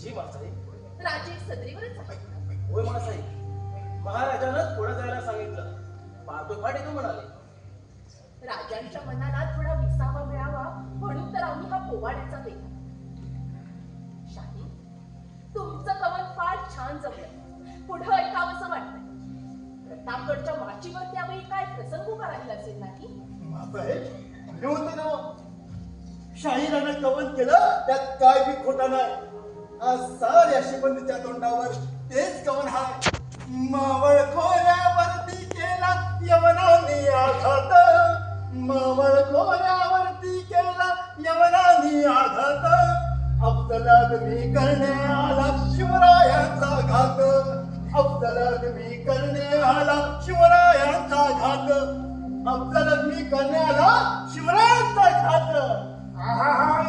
जी Maasai राजे सदरीवरच आहे. होय मासाई, महाराजानं पुढे जायला सांगितलं. पाठोपाठ येतो म्हणाले. राजांच्या मनाला थोडा विसावा मिळावा म्हणून तर आम्ही हा पोवाड्याचा बेत. शाही, तुमचं कवन फार छान जमलंय. पुढं ऐकावंसं वाटतंय. प्रतापगडच्या माचीवर त्यावेळी काय प्रसंग उभा राहिला असेल नाही? मासाहेब हे होतं ना, शाहिरानं कवन केलं त्यात काय बी खोटा नाही. आज साऱ्या शिबंदीच्या तोंडावर तेच कवन हाय. मावळ खोऱ्यावरती केला यवनानी आघात, मावळ खोऱ्यावरती केला यवनानी आघात, अफजलागमी करणे आला शिवरायांचा घात, अफजलागमी करणे आला शिवरायांचा घात, अफजलागमी करणे आला शिवरायांचा घात. आहा